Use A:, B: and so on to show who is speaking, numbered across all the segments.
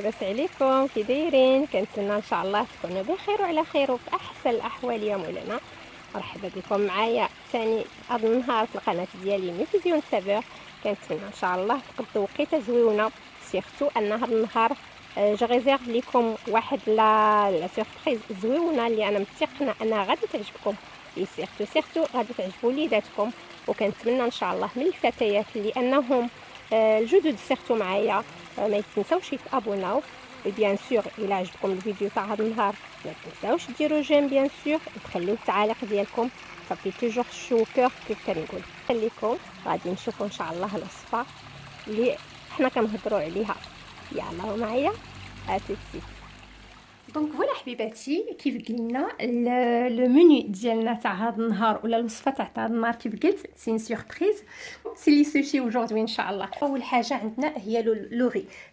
A: لاباس عليكم؟ كي دايرين؟ كنتمنى ان شاء الله تكونوا بخير وعلى خير وفي احسن الاحوال يا مولانا. مرحبا بكم معايا ثاني هذا النهار في القناه ديالي ميفيزيون سافور. كنتمنى ان شاء الله تقضوا وقيته زويونه، سيرتو ان هذا النهار جو ريزيرف لكم واحد لا سوربريز زويونه اللي انا متيقنه انها غادي تعجبكم، سيرتو غادي تعجب وليداتكم. وكنتمنى ان شاء الله من الفتيات اللي انهم الجدد سيرتو معايا ما تنساوش يتابوناو. بيان سور الى عجبكم الفيديو تاع هذا النهار ما تنساوش ديروا جيم بيان سور وتخليو التعاليق ديالكم، صافي توجور شو كور كيف كنقول. خليكم غادي نشوفوا ان شاء الله الوصفه اللي حنا كنهضروا عليها. يلا معايا اتيتي. دونك فوالا حبيباتي، كيف قلنا لو منيو ديالنا تاع هذا النهار ولا الوصفه تاع هذا النهار كيف قلت سي سوربريز، سي لي سوشي اوجوردي ان شاء الله. اول حاجه عندنا هي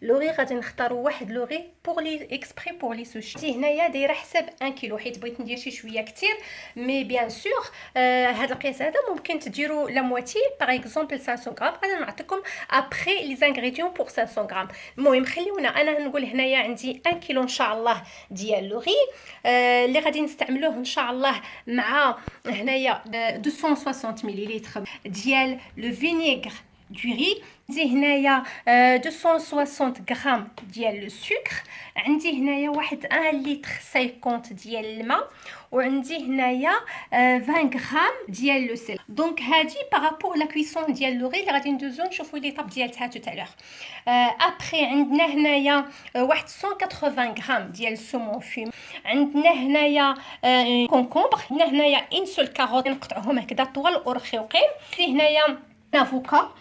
A: لوري غادي نختاروا واحد لوري بور لي اكسبري بور لي سوشي. هنايا دايره حساب 1 كيلو حيت بغيت ندير شي شويه كتير، مي بيان سور هذا القياس هذا ممكن تديروا لا موتي باغ اكزومبل 500 غرام. غادي نعطيكم ابري لي زانغريديون بور 500 غرام. المهم خليونا انا نقول هنايا عندي 1 كيلو ان شاء الله ديال لوري اللي غادي نستعملوه ان شاء الله مع هنايا 260 مليلتر ديال لو فينيغر دو ري. عندي هنايا 260 غرام ديال لو سكر، عندي هنايا واحد 1 لتر 50 ديال الماء، وعندي هنايا 20 غرام ديال لو سيل. دونك هادي بارابور لا كويسون ديال لوري اللي غادي ندوزو نشوفوا لي طاب ديالها تو تالور. ابري عندنا هنايا واحد 180 غرام ديال السومون فيم، عندنا هنايا كونكومبر، عندنا هنايا ان سول كاروت نقطعوهم هكذا طوال ورقيقين، هنايا افوكا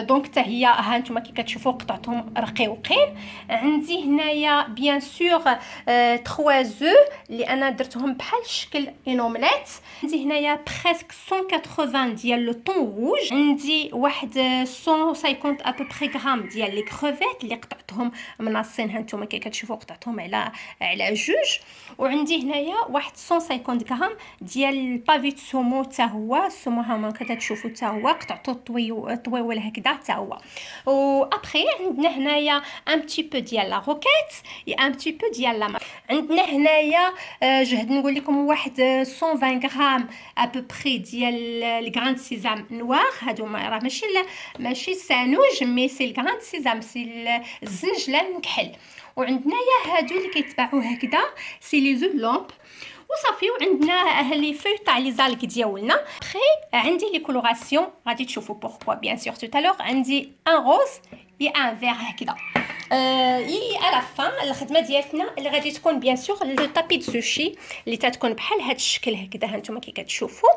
A: دونك حتى هي ها نتوما كي كتشوفوا قطعتهم رقيقين. عندي هنايا بيان سور 3 زو اللي انا درتهم بحال شكل اون اومليت. عندي هنايا بريسك 180 ديال لو طون روج، عندي واحد 150 ابوبري غرام ديال لي كروفيت اللي قطعتهم مناصين ها نتوما كي كتشوفوا قطعتهم على جوج، وعندي هنايا واحد 150 غرام ديال البافيت سومو حتى هو السومو ها كتشوفوا حتى هو قطعته طويول هكذا حتى هو. و ابري عندنا هنايا ان بتي بو ديال لا روكيت اي ان بتي بو ديال لا. عندنا هنايا جهد نقول لكم واحد 120 غرام ابوبري ديال الغراند سيزام نوار. هادو راه ماشي سانوج مي سي الغراند سيزام، سي الزنجلان الكحل. وعندنا يا هادو اللي كيتباعوا هكذا سي لي زو لومب وصافي. وعندنا لي فوي تاع لي زالك ديالنا. بخي عندي لي كولوراسيون غادي تشوفوا بوركوا بيان سور تو تالور. عندي ان روز اي ان فير هكذا. اي على فان الخدمه ديالتنا اللي غادي تكون بيان سور لو طابي دو سوشي اللي تتكون بحال هذا الشكل هكذا هانتوما كي كتشوفوا.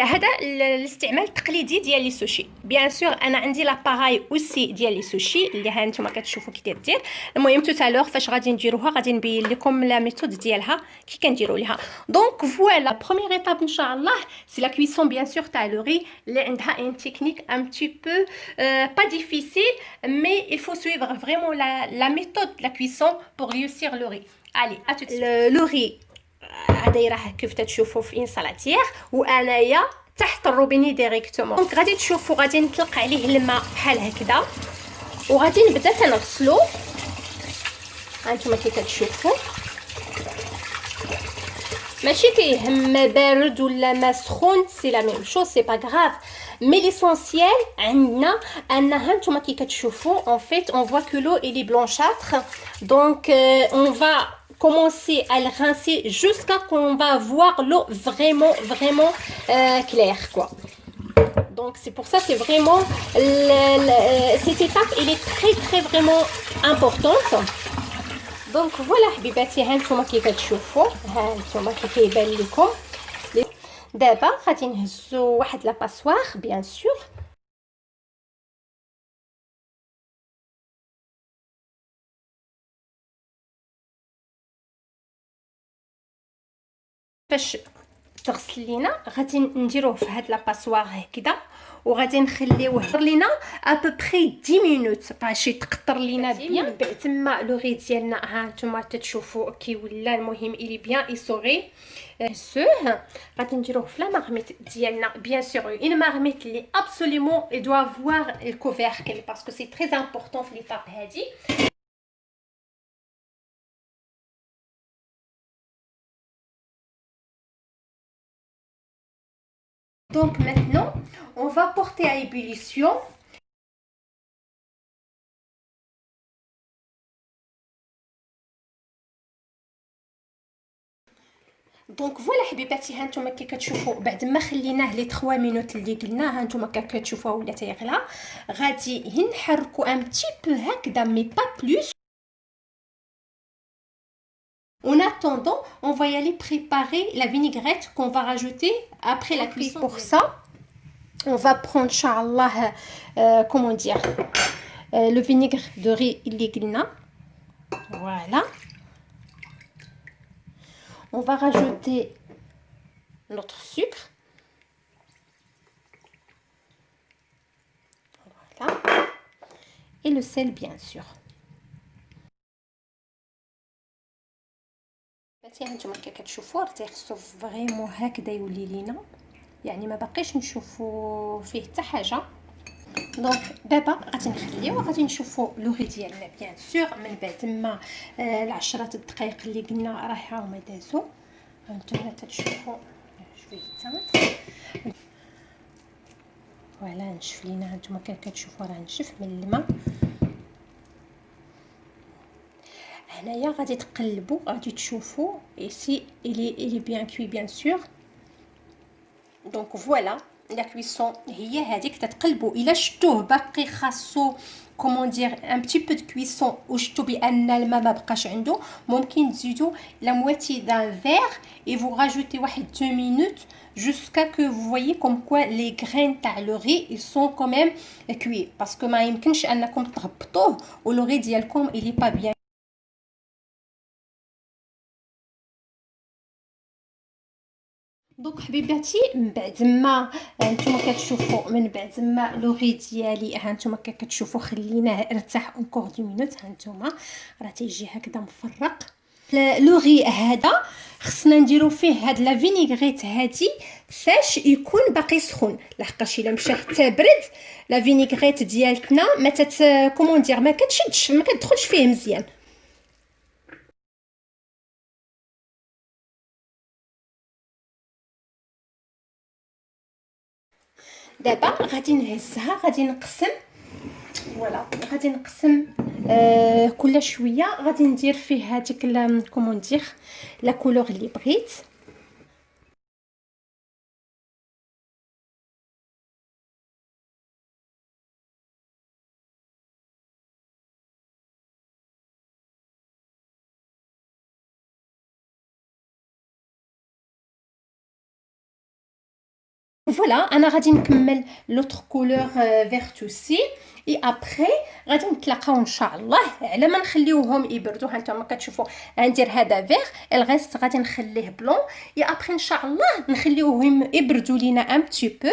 A: هذا الاستعمال التقليدي ديال لي سوشي. بيان سور انا عندي لاباراي اوسي ديال لي سوشي اللي هانتوما كتشوفوا كي دير. المهم تو تالور فاش غادي نديروها غادي نبين لكم لا ميثود ديالها كي كنديروا ليها. دونك فوالا بروميير ايتاب ان شاء الله سي لا كويسون بيان سور تاع لو ري اللي عندها ان تكنيك ان بتي بو با ديفيسيل مي il faut suivre vraiment la méthode de la cuisson pour réussir le riz. Allez, à tout de suite. Le riz دايره كيف تشوفوا في انسالاتير وانايا تحت الروبيني ديريكتومون. دونك غادي تشوفوا غادي نطلق عليه الماء بحال هكذا وغادي نبدا تنغسلو. هانتوما كي كتشوفوا ماشي كيهم ما بارد ولا ما سخون، سي لا ميم شوز سي با غراف. مي ليسونسيال عندنا انها نتوما كي كتشوفوا اون فيت اون فوا كو لو اي بلونشاتر. دونك اون فا commencer à le rincer jusqu'à qu'on va voir l'eau vraiment claire quoi. Donc c'est pour ça c'est vraiment cette étape elle est très vraiment importante. دونك فوالا حبيباتي هانتوما كي كتشوفوا هانتوما كي كيبان لكم. دابا غادي نهزو واحد لا باسوار بيان سور باش تغسل لينا. غادي نديروه في هاد لا باسوار هكذا وغادي نخليوه لينا ابوبري 10 مينوت باش يتقطر لينا بيان. تما لو غي ديالنا ها نتوما تتشوفوا كي ولا. المهم الي بيان ايسوري سوه. غادي نديروه في لا مارميت ديالنا بيان سور اون مارميت لي ابسوليومون اي دو افوار الكوفيركل باسكو سي تري امبورطون في ليطاب هادي. Donc maintenant on va porter à ébullition. دونك فوالا حبيباتي، ها نتوما كي كتشوفوا بعد ما خليناه لي 3 مينوت اللي قلنا، ها نتوما كتشوفوا ولا تيغلى. غادي نحركوا ان بتي بو هكذا مي با بلوس. En attendant, on va y aller préparer la vinaigrette qu'on va rajouter après la cuisson. Pour ça, on va prendre, Inch'Allah, comment dire, le vinaigre de riz اللي قلنا. Voilà. On va rajouter notre sucre. Voilà. Et le sel, bien sûr. هانتوما كي كتشوفوا راه تيخصو فريمون هكذا يولي لينا، يعني ما باقيش نشوفوا فيه حتى حاجه. دونك دابا غادي نخليو وغادي نشوفوا لوغي ديالنا بيان سور من بعد ما العشرة الدقائق اللي قلنا راه هما دازو. هانتوما تتشوفوا شويه فوالا نشف لينا. هانتوما كتشوفوا راه نشف من الماء. هنايا غادي تقلبوا، غادي تشوفوا ici il est bien cuit bien sûr. دونك فوالا لا كويسون هي هذيك. تتقلبوا الا شفتوه باقي خاصو كومون دير ان بتي بو دو كويسون وشفتوا بان الماء ما بقاش عنده، ممكن تزيدوا لا موitié d'un verre et vous rajoutez واحد 2 minutes jusqu'à que vous voyez comme quoi les graines تاع le riz ils sont quand même cuits parce que ما يمكنش انكم تهبطوه و le riz ديالكم il est pas bien. دونك حبيباتي من بعد ما نتوما كتشوفوا من بعد ما لوغي ديالي ها نتوما كتشوفوا خليناه ارتاح اونكور 2 مينوت. ها نتوما راه تيجي هكذا مفرق. لوغي هذا خصنا نديرو فيه هاد لا فينيغريت هادي فاش يكون باقي سخون، لحقاش الا مشى حتى برد لا فينيغريت ديالتنا ما كومون دير ما كتشدش، ما كتدخلش فيه مزيان. دابا غادي نهزها، غادي نقسم. فوالا غادي نقسم كل شويه غادي ندير فيه هذيك كومون دير لا كولور اللي بغيت. فوالا انا غادي نكمل لوتر كولور فيرتوسي اي ابري غادي نتلاقاو ان شاء الله على ما نخليوهم يبردوا. ها نتوما كتشوفوا غندير هذا فيغ الغيست غادي نخليه بلون اي ابري ان شاء الله نخليوهم يبردوا لينا ان بتي بو.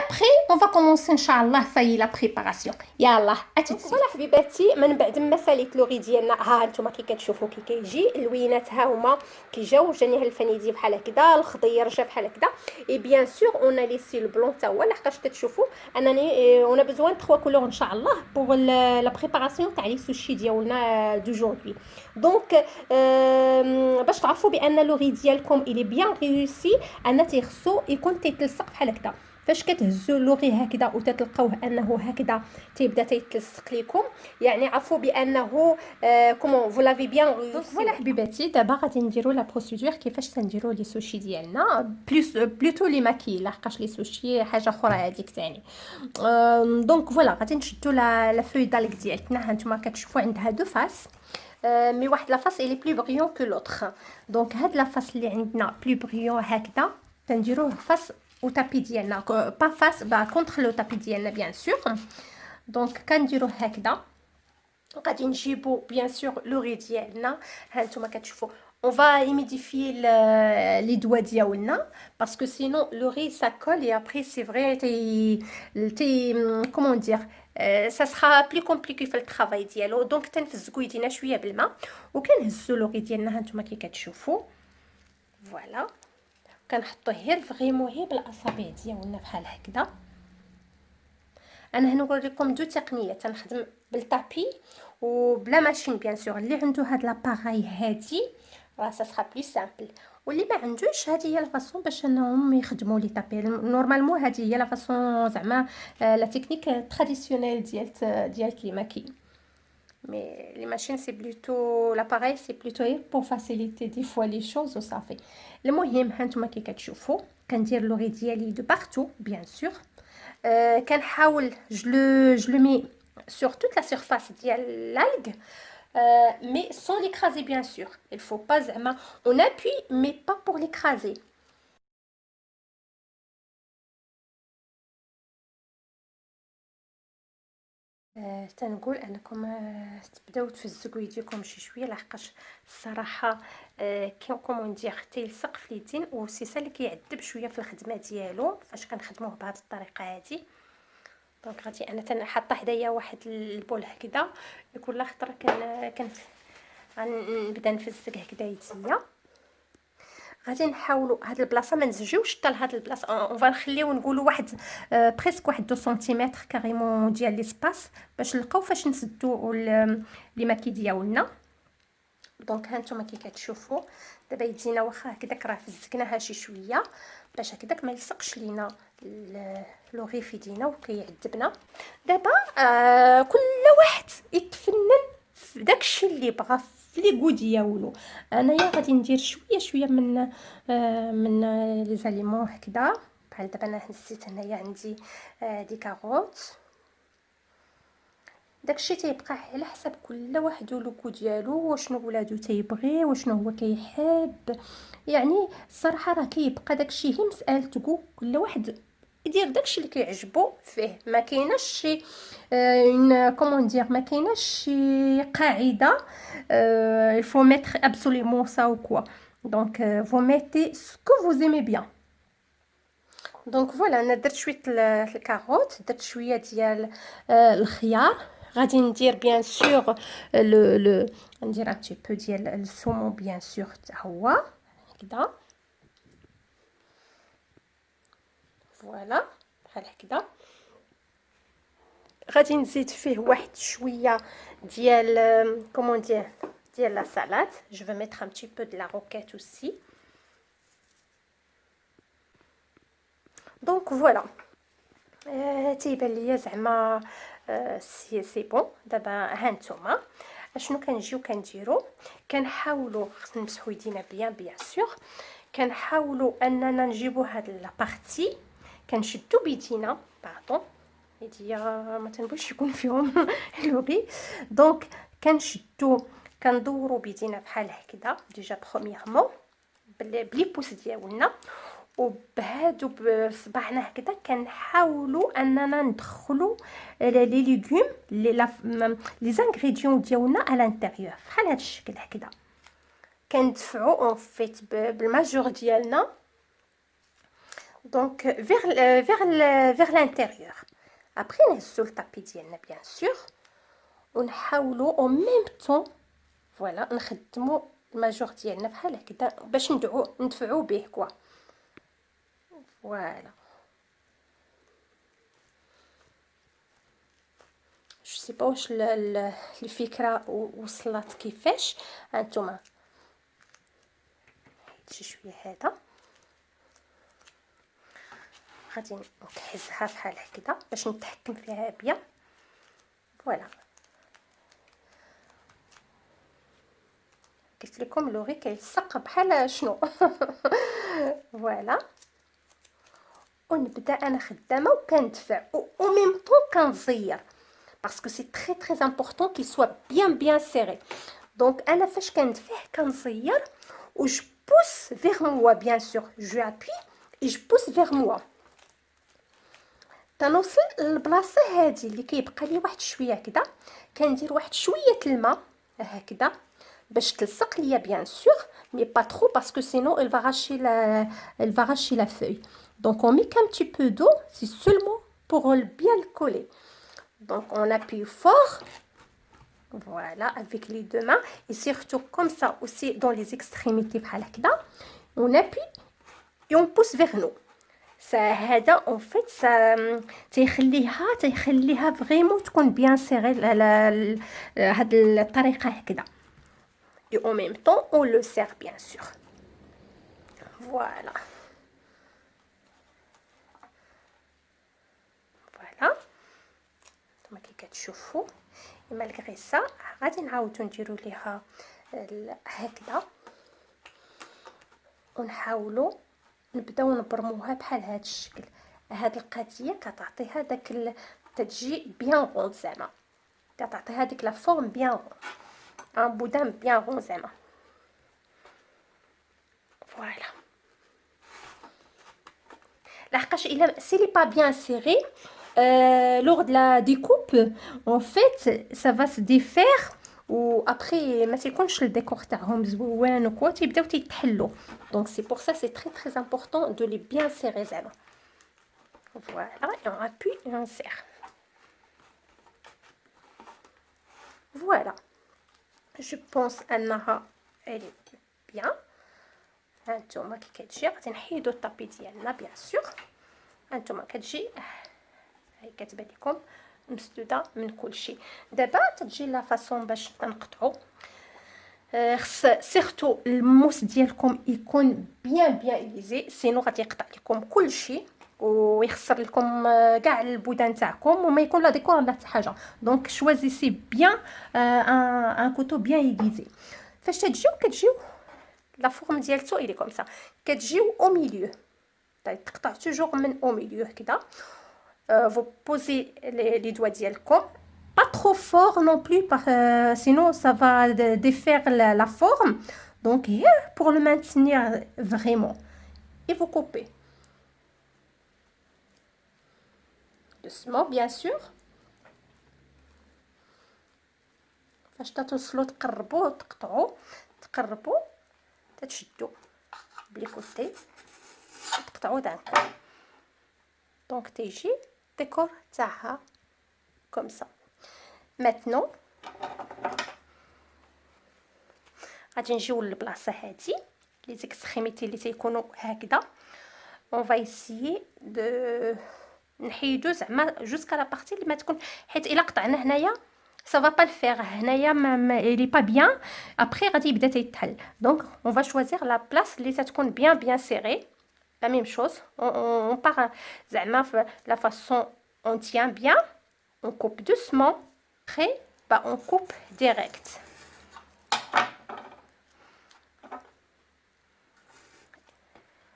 A: Après, on va commencer Inch'Allah ça y est la préparation. يلا اتسي. فوالا حبيباتي من بعد ما ساليت لوغي ديالنا ها نتوما كي كتشوفوا كي كيجي الوينات ها هما كيجاو جاني الفنيدي بحال هكذا، الخضير جا بحال هكذا. اي بيان سور اون ا ليسي البلون تا هو لحقاش كتشوفوا انني اون ا بزوان 3 كولور ان شاء الله بوغ لا بريباراسيون تاع لي سوشي ديالنا دوجوردي. دونك باش تعرفوا بان لوغي ديالكم الي بيان ريوسي ان تيخصو يكون تيتلصق بحال هكذا. فاش كتهزوا اللوغي هكذا وتتلقاوه انه هكذا تيبدا تيتلصق لكم، يعني عرفوا بانه كومون فو لافي بيان ريوسي. فوالا حبيباتي دابا غادي نديروا لا بروسيدور كيفاش تنديروا لي سوشي ديالنا بلوتو لي ماكي، لحقاش لي سوشي حاجه اخرى هذيك ثاني. دونك فوالا غادي نشدوا لا فوي دالك ديالتنا. ها نتوما كتشوفوا عندها دو فاس مي واحد لا فاس اللي بلو بريون كو لوطخ. دونك هاد لا فاس اللي عندنا بلو بريون هكذا تنديروه فاس au tapis ديالنا با فاس با كونتر لو تابي ديالنا بيان سور. دونك كنديرو هكذا غادي نجيبو بيان سور لوغي ديالنا. ها نتوما كتشوفوا on va humidifier les doigts ديالنا parce que sinon le riz ça colle et après c'est vrai comment dire ça sera plus compliqué في الترافاي ديالو. دونك تنفزقوا يدينا شويه بالماء وكنهزوا لوغي ديالنا. ها نتوما كي كتشوفوا فوالا كنحطوه غير فريمون هي بالاصابع ديالنا بحال هكذا. انا هنوريكم دو تقنيات تنخدم بالطابي وبلا ماشين بيان سور. اللي عنده هاد لاباراي هادي راه سا سرا بلو سامبل.
B: واللي ما عندوش هذه هي لا فاصون باش انهم يخدموا لي طابي نورمالمون. هذه هي لا فاصون زعما لا تكنيك تراديسيونيل ديال لي ماكي. مي لي ماشين سي بلوتو لاباريل سي بلوتو غير بور فاسيليتي دي فوا لي شوز وصافي. المهم هانتوما كي كتشوفوا كندير لوغي ديالي دو بارتو بيان سور. كنحاول جو لو مي sur toute la surface ديال l'algue. Mais sans l'écraser bien sûr. Il faut pas زعما on appuie mais pas pour l'écraser. تنقول انكم تبداو تفزقوا يديكم شي شويه لحقاش الصراحه كيما ندير تيلصق في اليدين وسيسا اللي كيعذب شويه في الخدمه ديالو فاش كنخدموه بهذه الطريقه هذه. دونك غادي انا تنحط حدايا واحد البول هكذا كل خطره غنبدا نفزق هكذا يديا. غادي نحاولوا هاد البلاصه ما نزجيوش حتى لهاد البلاصه اون فا نخليو نقولوا واحد بريسك واحد 2 سنتيمتر كاريمون ديال ليسباس باش نلقاو فاش نسدوا لي ماكي ديالنا. دونك ها نتوما كي كتشوفوا دابا يدينا واخا هكذاك راه فزقناها شي شويه باش هكذاك ما يلصقش لينا لوغي في يدينا وكيعذبنا. دابا كل واحد يتفنن في داكشي اللي بغا في لي غو ديالو. انايا غادي ندير شويه من لي زاليمون هكذا بحال دابا انا هزيت هنايا عندي دي كاروت. داكشي تيبقى على حسب كل واحد ولوكو ديالو وشنو ولادو تيبغي وشنو هو كيحب. يعني الصراحه راه كيبقى داكشي غير مساله كل واحد يدير داكشي اللي كيعجبو فيه. ما كايناش شي كومون دير ما كايناش شي قاعده il faut mettre absolument ça ou quoi. Donc vous mettez ce que vous aimez bien. دونك فوالا انا درت شويه الكاروت درت شويه ديال الخيار. غادي ندير بيان سور لو ندير ان تي بو ديال السومون بيان سور حتى هو هكذا فوالا بحال هكذا. غادي نزيد فيه واحد شويه ديال كومون ديال لا سالاد. جو في ميتر ان تي بو دو لا روكيت اوسي. دونك فوالا تيبان ليا زعما سي بون. دابا ها نتوما اشنو كنجيو كنديرو كنحاولوا خصنا نمسحوا يدينا بيان سور. كنحاولوا اننا نجيبوا هاد لا بارتي كنشدوا بيدينا باردون يديا ما تنبغيش يكون فيهم لوغي. دونك كنشدوا كندوروا بيدينا بحال هكذا ديجا برومييرمون بلي بوس ديالنا وبهادو بصباعنا هكذا كنحاولوا اننا ندخلوا لي ليغوم لي زانغريديون ديالنا على الانتيريور بحال هذا الشكل هكذا. كندفعوا اون فيت بالماجور ديالنا دونك فيغ لانتيريور. ابري نهزوا الطابي ديالنا بيان سور ونحاولوا او ميم طون فوالا نخدموا الماجور ديالنا بحال هكذا باش ندفعوا به كوا فوالا. جو سي با واش الفكره وصلت كيفاش. هانتوما شي شويه هذا غادي نكحزها بحال هكذا باش نتحكم فيها بيان فوالا. قلت لكم لوغي كيلصق بحال شنو فوالا. ونبدا انا خدامه وكندفع او ميم طون كنزير باسكو سي تري تري امبورطون كي سوا بيان سيري. دونك انا فاش كندفع كنزير و جو بوس فيغ موا بيان سور جو ابوي اي جو بوس فيغ موا تنوصل للبلاصه هذه اللي كيبقى لي واحد شويه كذا. كندير واحد شويه الماء هكذا باش تلصق ليا بيان سور مي با ترو باسكو سينو il va racher la feuille. Donc on met qu'un petit peu d'eau, c'est seulement pour bien le coller. Donc on appuie fort, voilà, avec les deux mains et surtout comme ça aussi dans les extrémités بحال هكذا. On appuie et on pousse vers nous. هذا اون فيت تيخليها فريمون تكون بيان سيغي هاد الطريقه هكذا. et en même temps on le serre bien sûr. فوالا فوالا نتوما كي كتشوفوا. مالغري سا غادي نعاودو نديرو ليها هكذا ونحاولوا نبداو نبرموها بحال هذا الشكل. هاد القضيه كتعطيها داك تتجي بيان غون، زعما كتعطي هذيك لا فورم بيان غون، ان بودان بيان غون زعما. فوالا لحقاش الا سي لي با بيان سيري lors de la découpe en fait ça va se défaire و après ما تيكونش الديكور تاعهم زوين وكوا تيبداو تيتحلوا. donc c'est pour ça c'est très très important de les bien serrer زعما. voilà et on appuie et on serre. voilà je pense انها elle est bien. هانتوما كي كتجي غادي نحيدو الطابي ديالنا بيان سور. هانتوما كتجي هاي كتبان لكم مسدوده من كلشي. دابا تجي لا فاصون باش نقطعو. خص سيرتو الموس ديالكم يكون بيان ايزي، سينو غادي يقطع لكم كلشي ويخسر لكم كاع البودان تاعكم وما يكون لا ديكور لا حتى حاجه. دونك شوازيسي بيان ان كوتو بيان ايزي. فاش كتجيو لا فورم ديالتو الي كوم سا، كتجيو او ميليو، تقطع توجور من او ميليو هكذا. vous posez les doigts dialcom, pas trop fort non plus, sinon ça va défaire la forme. Donc pour le maintenir vraiment, et vous coupez doucement bien sûr. فاش توصلوا تقربوا تقربوا تشدوا بلي كوتي تقطعوا دانكم. دونك تيجي ديكور تاعها كوم سا. maintenant غادي نجيو للبلاصه هادي لي زيكستريميتي اللي تيكونوا هكذا. اون فا ايسيي دو نحيدو زعما جوسكا لا بارتي اللي ما تكون، حيت الا قطعنا هنايا ça va pas le faire هنايا il est pas bien après غادي يبدا تيتحل. donc on va choisir la place اللي تكون bien serrée. la même chose on part زعما la façon on tient bien, on coupe doucement, après bah on coupe direct.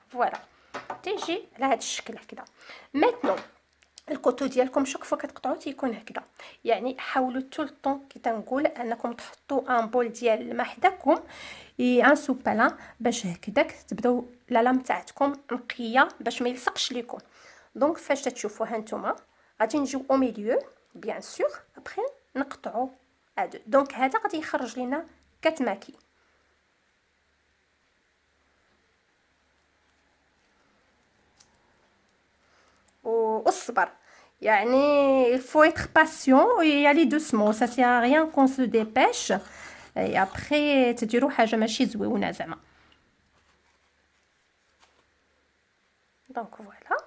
B: فوالا تيجي على هذا الشكل هكذا. maintenant الكوتو ديالكم شوك فوا كتقطعوا تيكون هكذا، يعني حاولوا طول الطون كي تنقول انكم تحطوا ان بول ديال الماء حداكم ان سوبالان باش هكذاك تبداو لا لام تاعتكم نقيه باش ما يلصقش لكم. دونك فاش تشوفوا هانتوما غادي نجيو او ميليو بيان سور ابري نقطعوا هادو. دونك هذا غادي يخرج لينا كتماكي. والصبر يعني il faut être patient et y aller doucement, ça sert à rien qu'on se dépêche et après تديروا حاجه ماشي زويونه زعما. دونك فوالا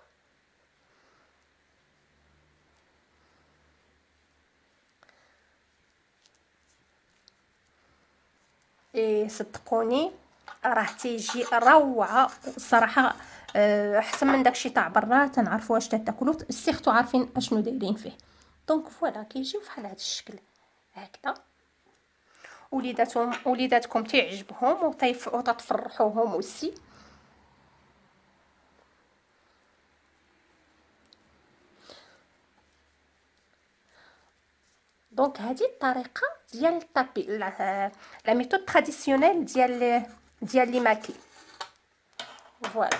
B: اي صدقوني راه تيجي روعه الصراحه، احسن من داكشي تاع برا تنعرفوا واش تاكلوا سيرتو عارفين اشنو دايرين فيه. دونك فوالا كيجيو بحال هذا الشكل هكذا. وليداتكم تعجبهم وتتفرحوهم aussi. دونك هذه الطريقه ديال الطابي لا ميثود تراديسيونيل ديال لي ماكي. فوالا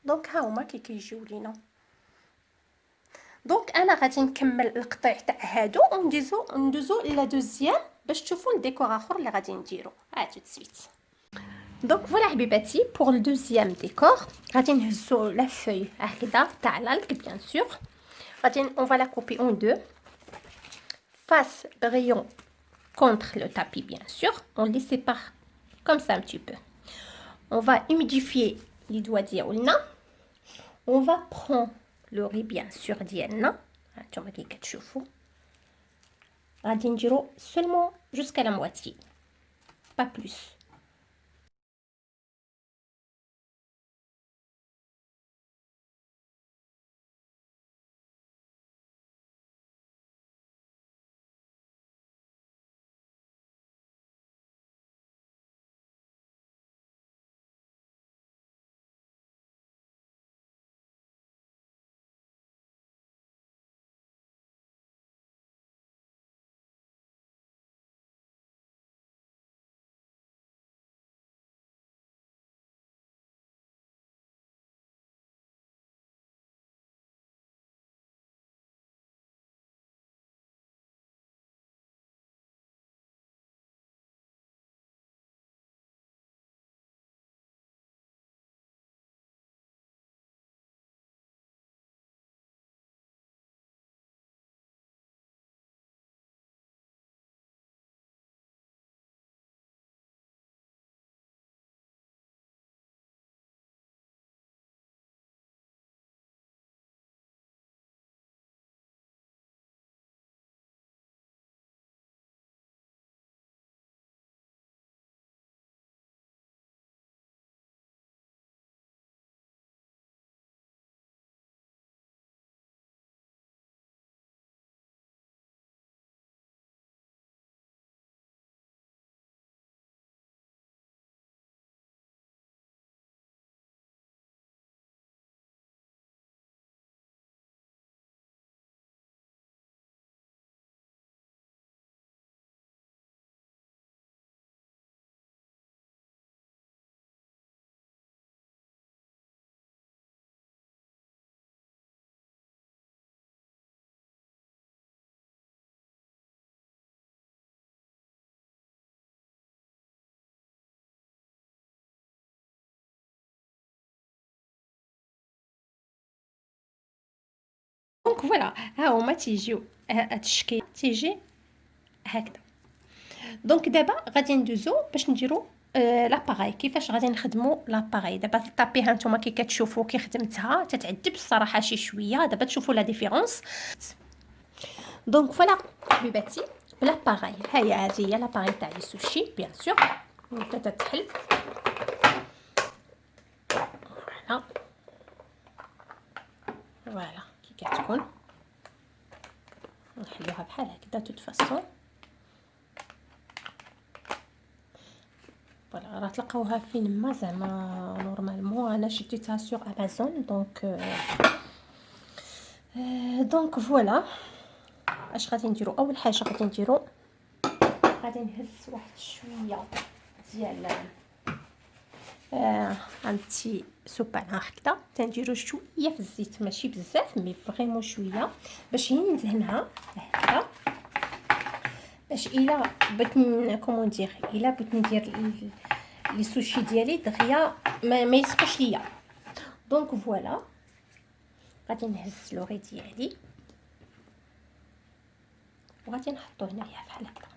B: دونك ها هما كيجيو لينا. دونك انا غادي نكمل القطيع تاع هادو وندوزو لا دوزيام باش تشوفوا الديكور اخر اللي غادي نديرو. تو سويت. دونك فوالا حبيباتي بور لو دوزيام ديكور غادي نهزو لا فوي هكذا تاع لالك بيان سور. غادي اون فا لا كوبي اون دو face brillant contre le tapis bien sûr. On les sépare comme ça un petit peu. On va humidifier les doigts ديالنا. On va prendre le riz bien sûr ديالنا. هانتوما كي كتشوفوا غادي نديرو seulement jusqu'à la moitié, pas plus. دونك فوالا ها هما تيجيو هاد الشكل تيجي هكذا. دونك دابا غادي ندوزو باش نديرو لاباغاي. كيفاش غادي نخدموا لاباغاي؟ دابا طابيها نتوما كي كتشوفوا كي خدمتها تتعذب الصراحه شي شويه، دابا تشوفوا لا ديفيرونس. دونك فوالا حبيباتي لاباغاي، هي هذه هي لاباغاي تاع لي سوشي بيان سور. تتحل فوالا فوالا كي كتكون نحلوها بحال هكذا توت فاسون. فوالا راه تلقاوها فين ما زعما نورمالمون انا شريتها سور امازون. دونك فوالا اش غادي نديرو؟ اول حاجه غادي نديرو غادي نهز واحد شويه ديال عملتي سوبان هكذا، تنديرو شويه في الزيت ماشي بزاف مي فريمون شويه باش هي ندهنها هكذا، باش الا بغيت كومون دير الا بغيت ندير لي سوشي ديالي دغيا ما يسقوش ليا. دونك فوالا غادي نهز لوغي ديالي وغادي نحطو هنايا بحال هكا.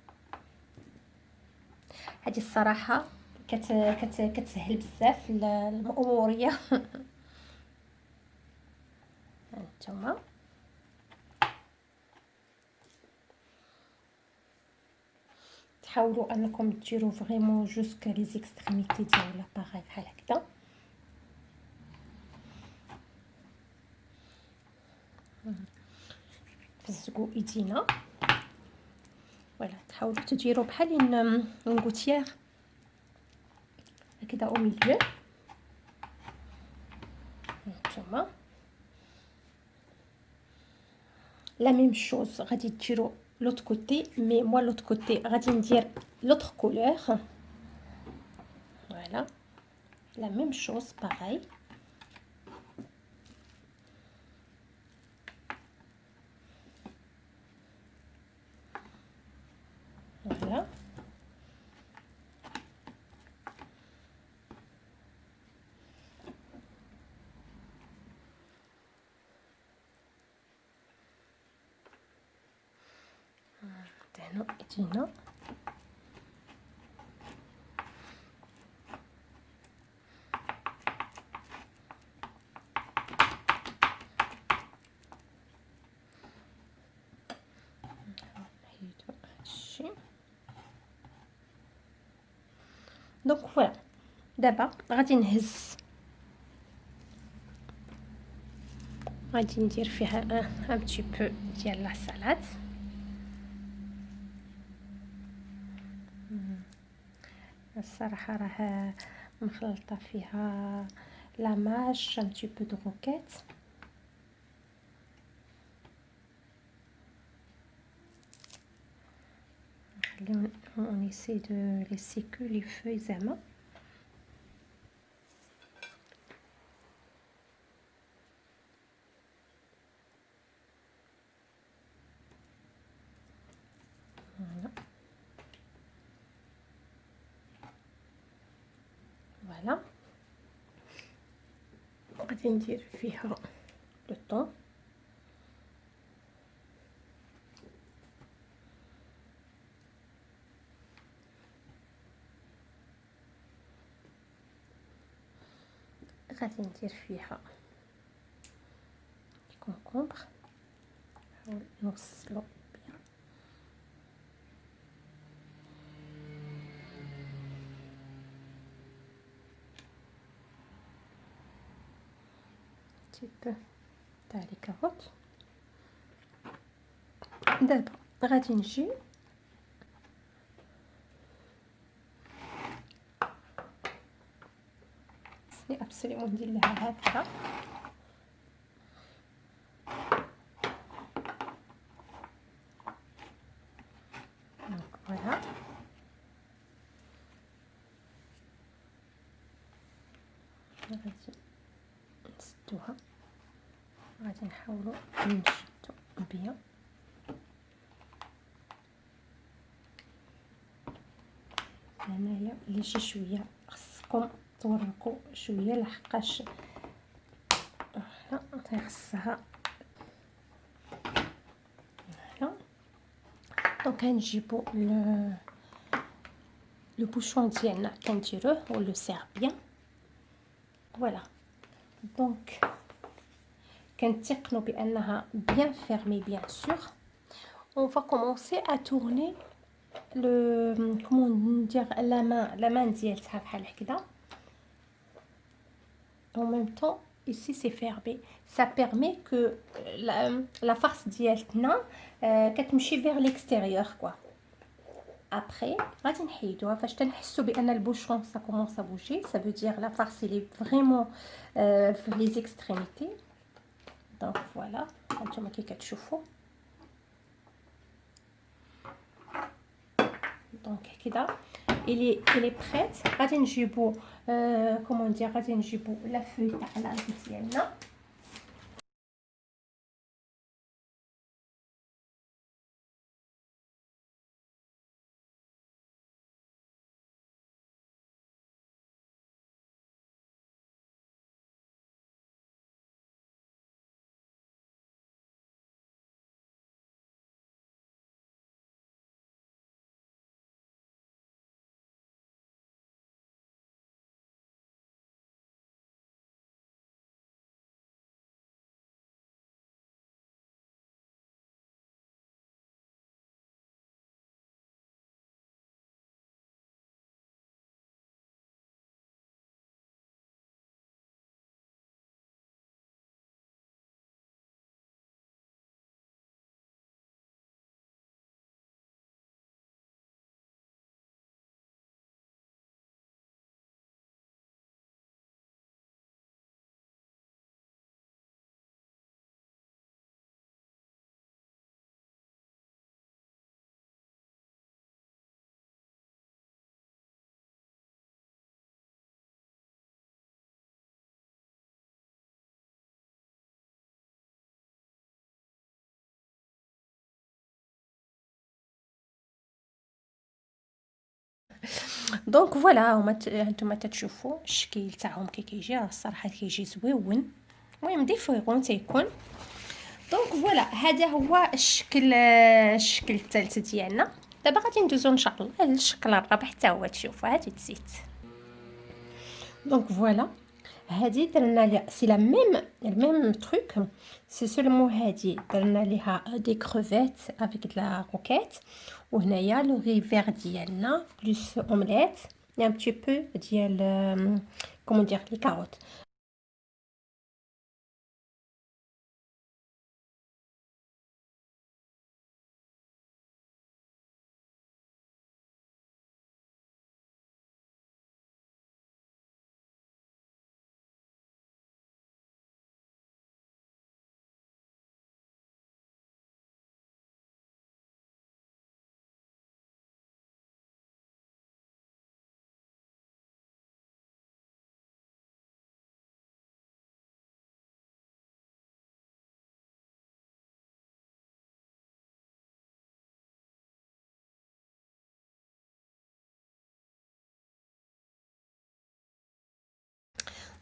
B: هذه الصراحه كتسهل بزاف المأموريه. هانتوما حاولوا انكم ديروا فريمون جوسك لي زيكستريميتي ديال لاباغاي بحال هكذا. فزقوا ايدينا ولا تحاولوا تديروا بحال اون غوتيير هكذا او ميليو. هانتوما لا ميم شوز غادي ديروا لوط كوتي، مي موا لوط كوتي غادي ندير لوطر كولور. فوالا لا ميم شوز باغاي. فوالا دهنوا ايدينا دونك فوالا. دابا غادي نهز غادي ندير فيها ان بتي بو ديال لا سالاد. الصراحه راه مخلطه فيها لا ماش ان بتي بو دو روكيت. نخليو اون ايسي دو ليسي كو لي فوي زعما. فوالا غادي ندير فيها لو طون. غادي ندير فيها كونكومبر، نحاول نغسلو بيان. تيب تاع لي كاروت. دابا غادي نجي خصني ابسوليمون ندير لها هكذا. فوالا غادي نسدوها، غادي نحاولوا نشدو بيان. هنايا اللي شي شويه خصكم تورقوا شويه لحقاش لا تيخصها دونك غنجيبو لو بوشون ديالنا كنديروه و لو سير بيان. فوالا دونك كنتقنوا بانها بيان فيرمي بيان سور. On va commencer à tourner le comment dire la main ديالتها بحال هكذا. En même temps ici c'est fermé, ça permet que la face ديالتنا كتمشي vers l'extérieur quoi. Après غادي نحيدوها فاش تنحسوا بان البوشون ça commence à bouger, ça veut dire la farce elle est vraiment في les extrémités. Donc voilà هانتوما كي كتشوفوا. دونك كده il est prête. غادي نجيبو كومون دير غادي نجيبو لا فوي تاع لاز ديالنا. دونك فوالا هانتوما تتشوفوا الشكل تاعهم كي كيجي الصراحه كيجي زويون. المهم ديفيرون تيكون. دونك فوالا هذا هو الشكل الثالث ديالنا. دابا غادي ندوزو ان شاء الله للشكل الرابع حتى هو تشوفوا هادي تزيت. دونك فوالا هادي درنا ليها سي لا ميم تروك سي سولمون هادي درنا ليها دي كروفيت افيك لا روكيت. وهنايا لو ريفير ديالنا بلس اومليت un petit peu ديال comment dire les carottes.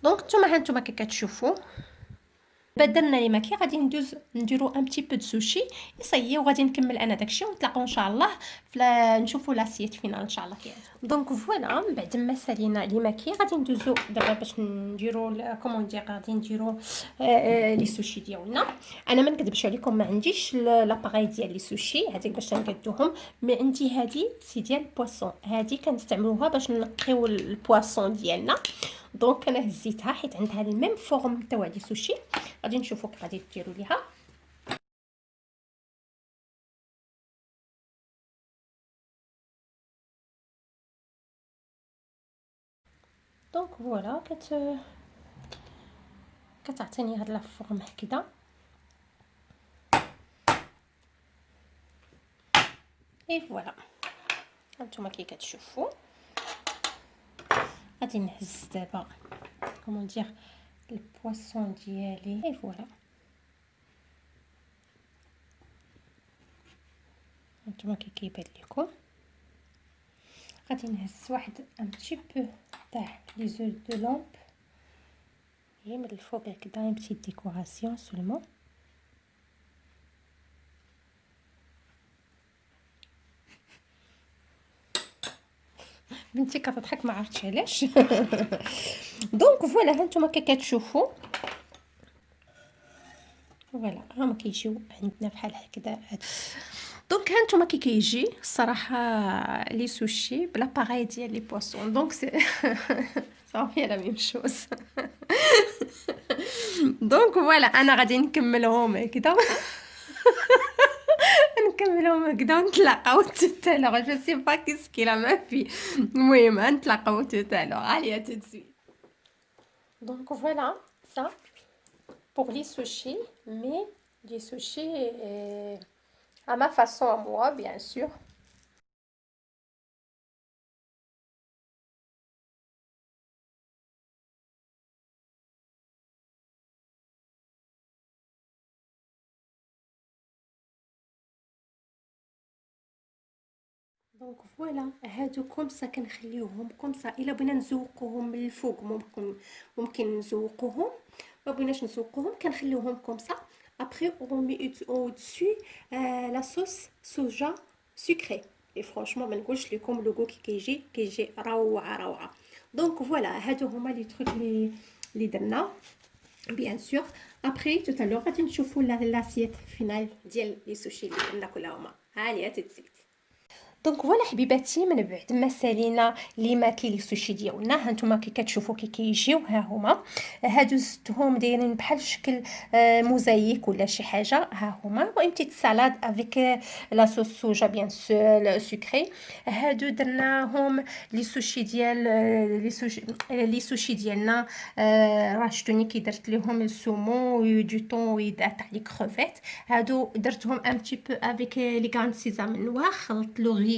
B: دونك نتوما كي كتشوفوا بدلنا لي ماكي غادي نديرو ان بتي بو دو سوشي يصيي وغادي نكمل انا داكشي ونتلاقاو ان شاء الله نشوفوا لاسيت فينال ان شاء الله كي. دونك فوالا من بعد ما سالينا لي ماكي غادي ندوزو دابا باش نديرو كومون دير غادي نديرو لي سوشي ديالنا. انا ما نكذبش عليكم ما عنديش لاباري ديال لي سوشي هذيك باش نقادوهم مي عندي هذه سي ديال البواسون. هذه كنستعملوها باش نقيو البواسون ديالنا. دونك انا هزيتها حيت عندها الميم فورم تاع لي سوشي. غادي نشوفوا كيف غادي ديروا ليها. دونك فوالا كتعطيني هاد لا فورم هكذا. اي فوالا هانتوما كي كتشوفوا غادي نهز دابا كومون دير البواسون ديالي. اي فوالا هانتوما كي كيبان لكم غادي نهز واحد ان بتي بو تاع لي زول دو لامب هي من الفوق هكذا ان بتي ديكوراسيون سولمون. بنتي كتضحك ما عرفتش علاش. دونك فوالا هانتوما كي كتشوفوا فوالا هما كيجيو عندنا بحال هكذا. دونك هانتوما كي كيجي الصراحه لي سوشي بلا باغاي ديال لي بواسون دونك سي صافي لا ميم شوز. دونك فوالا انا غادي نكملهم هكذا. نكملهم هكذا ونتلاقاو توتالوغ. جو سي با كيسكي لا ما في. المهم نتلاقاو توتالوغ. عليا tout de suite. Donc voilà ça pour les sushis, mais les sushis à ma façon à moi bien sûr. دونك فوالا هادو كومسا كنخليوهم كومسا. الا بغينا نزوقوهم من الفوق ممكن نزوقوهم، ما بغيناش نزوقوهم كنخليوهم كومسا. ابري اون مي او دسو لا صوص صوجا سكري. اي فرانشمون ما نقولش لكم لوغو كيجي روعه روعه. دونك فوالا هادو هما لي تروك لي درنا بيان سور. ابري توتالور غادي نشوفوا لاسيت فينال ديال لي سوشي اللي درنا كلهما. هانيه تتزيد. دونك فوالا حبيباتي من بعد ما سالينا لي ماكي لي سوشي ديالنا هانتوما كي كتشوفوا كي كيجيو ها هما. هادو زدتهم دايرين بحال شكل موزايك ولا شي حاجه. ها هما اون بتيت سالاد افيك لا صوص سوجا بيان سور سكري. هادو درناهم لي سوشي ديال لي سوشي ديالنا. راه شتوني كي درت لهم السومون دو طون ويدات تاع لي كروفيت. هادو درتهم ان بتي بو افيك لي غران سيزام نوار. خلطت لو ري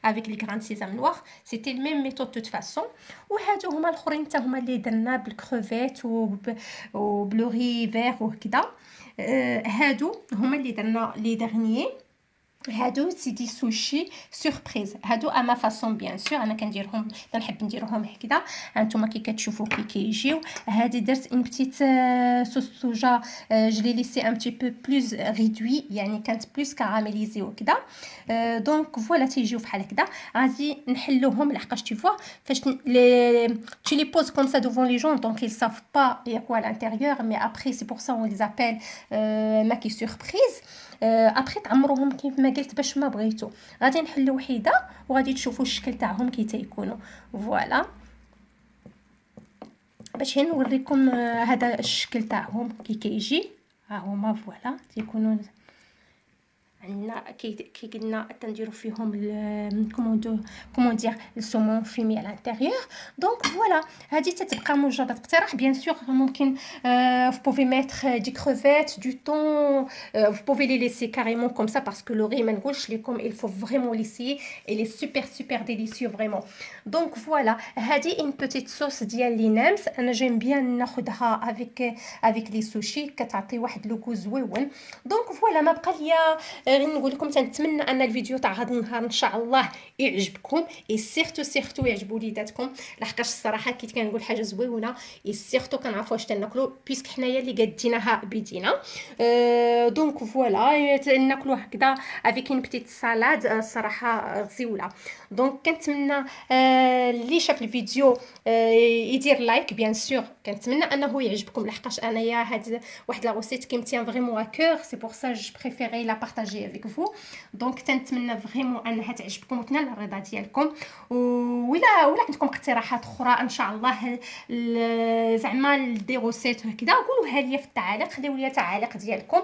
B: avec les grains de sésame noir. C'était la même méthode de toute façon. وهادو هما الاخرين حتى هما اللي درنا بالكروفيت وبلوري فير وكذا. هادو هما اللي درنا لي دغنيي. هادو سي دي سوشي سوربريز. هادو اما فاصون بيان سور انا كنديرهم كنحب نديرهم هكذا. هانتوما كي كتشوفوا كي كيجيو. هادي درت اون بتيت صوص سوجا جلي ليسي ان بتي بو بلوز ريدوي يعني كانت بلوز كاراميليزي وكذا. دونك فوالا تيجيو بحال هكذا. غادي نحلوهم لحقاش tu vois فاش tu les poses comme ça devant les gens donc ils savent pas il y a quoi à l'intérieur mais après c'est pour ça on les appelle ماكي سوربريز. ابخي تعمروهم كيف ما قلت باش ما بغيتو. غادي نحلو وحده وغادي تشوفوا الشكل تاعهم كي تيكونوا. فوالا باش نوريكم هذا الشكل تاعهم كي كيجي. ها هما فوالا تيكونوا عندنا كي قلنا تنديروا فيهم كومون دير السومون فيمي على الانتيريور. دونك فوالا هذه تتبقى مجرد اقتراح بيان سور. ممكن vous pouvez mettre des crevettes du thon vous pouvez les laisser carrément comme ça parce que le riz ما نقولش لكم il faut vraiment l'essayer il est super délicieux vraiment. دونك فوالا هذه une petite sauce ديال لي نامس. انا جيم بيان ناخذها avec les sushis كتعطي واحد لوكو زويون. دونك فوالا ما بقى ليا غير نقول لكم تنتمنى ان الفيديو تاع هذا النهار ان شاء الله يعجبكم اي سيرتو يعجبوا وليداتكم لحقاش الصراحه كي كنقول حاجه زويونه اي سيرتو كنعرفوا واش تناكلوا بيسك حنايا اللي قادينها بيدينا. دونك فوالا ناكلوا هكذا افيك اون بتيت سالاد الصراحه زويله. دونك كنتمنى اللي شاف الفيديو يدير لايك بيان سور. كنتمنى انه يعجبكم لحقاش انايا هاد واحد لا روسيت كي متيان فريمون ا كور سي بور سا جو بريفيري لا بارطاجي افيك فو. دونك تنتمنى فريمون انها تعجبكم وتنال الرضا ديالكم. ولا عندكم اقتراحات اخرى ان شاء الله زعما دي روسيت هكذا قولوها لي في التعاليق. خليو لي تعاليق ديالكم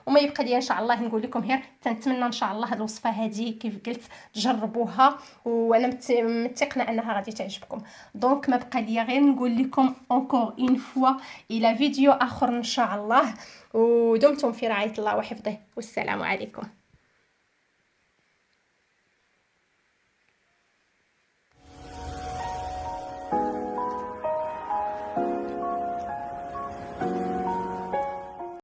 B: وما يبقى لي ان شاء الله نقول لكم غير تنتمنى ان شاء الله الوصفه هذه كيف قلت تجربوها وانا متيقنه انها غادي تعجبكم. دونك ما بقى لي غير نقول لكم encore une fois الى فيديو اخر ان شاء الله. ودمتم في رعايه الله وحفظه والسلام عليكم.